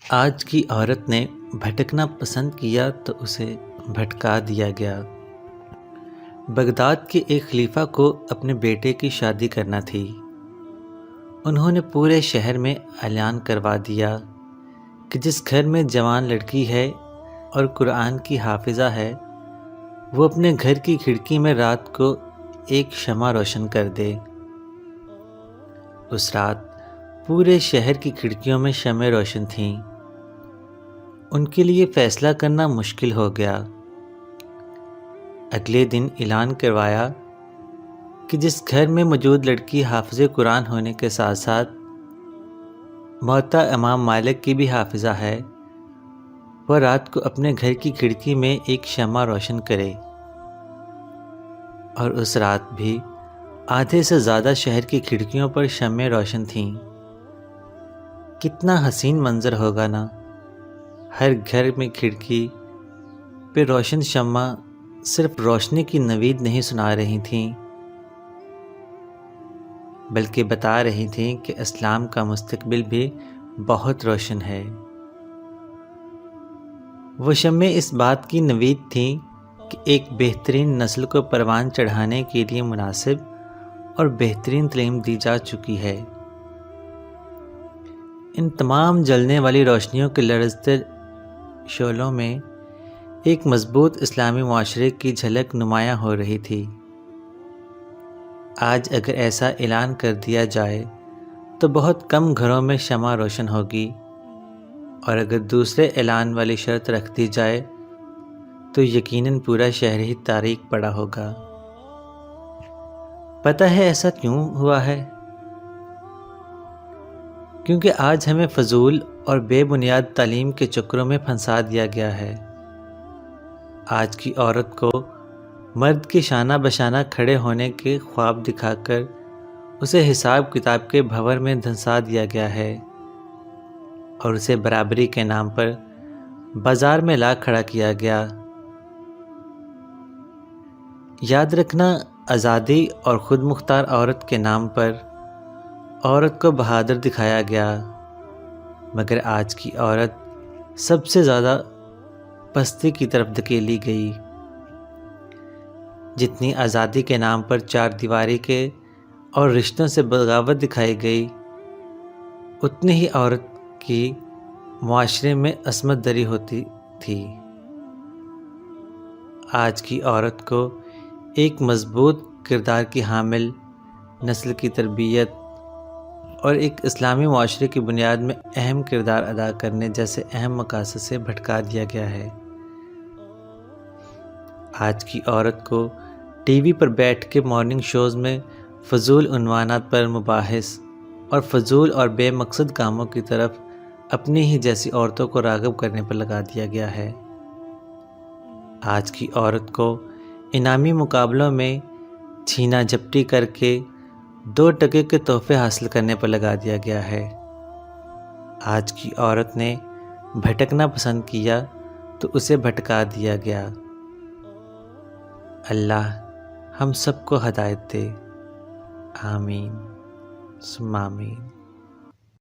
آج کی عورت نے بھٹکنا پسند کیا تو اسے بھٹکا دیا گیا۔ بغداد کے ایک خلیفہ کو اپنے بیٹے کی شادی کرنا تھی۔ انہوں نے پورے شہر میں اعلان کروا دیا کہ جس گھر میں جوان لڑکی ہے اور قرآن کی حافظہ ہے وہ اپنے گھر کی کھڑکی میں رات کو ایک شمع روشن کر دے۔ اس رات پورے شہر کی کھڑکیوں میں شمعیں روشن تھیں۔ ان کے لیے فیصلہ کرنا مشکل ہو گیا۔ اگلے دن اعلان کروایا کہ جس گھر میں موجود لڑکی حافظ قرآن ہونے کے ساتھ ساتھ موطا امام مالک کی بھی حافظہ ہے، وہ رات کو اپنے گھر کی کھڑکی میں ایک شمع روشن کرے۔ اور اس رات بھی آدھے سے زیادہ شہر کی کھڑکیوں پر شمعیں روشن تھیں۔ کتنا حسین منظر ہوگا نا، ہر گھر میں کھڑکی پہ روشن شمع صرف روشنی کی نوید نہیں سنا رہی تھیں بلکہ بتا رہی تھیں کہ اسلام کا مستقبل بھی بہت روشن ہے۔ وہ شمعیں اس بات کی نوید تھیں کہ ایک بہترین نسل کو پروان چڑھانے کے لیے مناسب اور بہترین تعلیم دی جا چکی ہے۔ ان تمام جلنے والی روشنیوں کے لرزتے شعلوں میں ایک مضبوط اسلامی معاشرے کی جھلک نمایاں ہو رہی تھی۔ آج اگر ایسا اعلان کر دیا جائے تو بہت کم گھروں میں شمع روشن ہوگی، اور اگر دوسرے اعلان والی شرط رکھ دی جائے تو یقیناً پورا شہر ہی تاریک پڑا ہوگا۔ پتہ ہے ایسا کیوں ہوا ہے؟ کیونکہ آج ہمیں فضول اور بے بنیاد تعلیم کے چکروں میں پھنسا دیا گیا ہے۔ آج کی عورت کو مرد کے شانہ بشانہ کھڑے ہونے کے خواب دکھا کر اسے حساب کتاب کے بھنور میں دھنسا دیا گیا ہے، اور اسے برابری کے نام پر بازار میں لا کھڑا کیا گیا۔ یاد رکھنا، آزادی اور خود مختار عورت کے نام پر عورت کو بہادر دکھایا گیا، مگر آج کی عورت سب سے زیادہ پستی کی طرف دھکیلی گئی۔ جتنی آزادی کے نام پر چار دیواری کے اور رشتوں سے بغاوت دکھائی گئی، اتنی ہی عورت کی معاشرے میں عصمت دری ہوتی تھی۔ آج کی عورت کو ایک مضبوط کردار کی حامل، نسل کی تربیت اور ایک اسلامی معاشرے کی بنیاد میں اہم کردار ادا کرنے جیسے اہم مقاصد سے بھٹکا دیا گیا ہے۔ آج کی عورت کو ٹی وی پر بیٹھ کے مارننگ شوز میں فضول عنوانات پر مباحث اور فضول اور بے مقصد کاموں کی طرف اپنی ہی جیسی عورتوں کو راغب کرنے پر لگا دیا گیا ہے۔ آج کی عورت کو انعامی مقابلوں میں چھینا جھپٹی کر کے 2 ٹکے کے تحفے حاصل کرنے پر لگا دیا گیا ہے۔ آج کی عورت نے بھٹکنا پسند کیا تو اسے بھٹکا دیا گیا۔ اللہ ہم سب کو ہدایت دے، آمین ثم آمین۔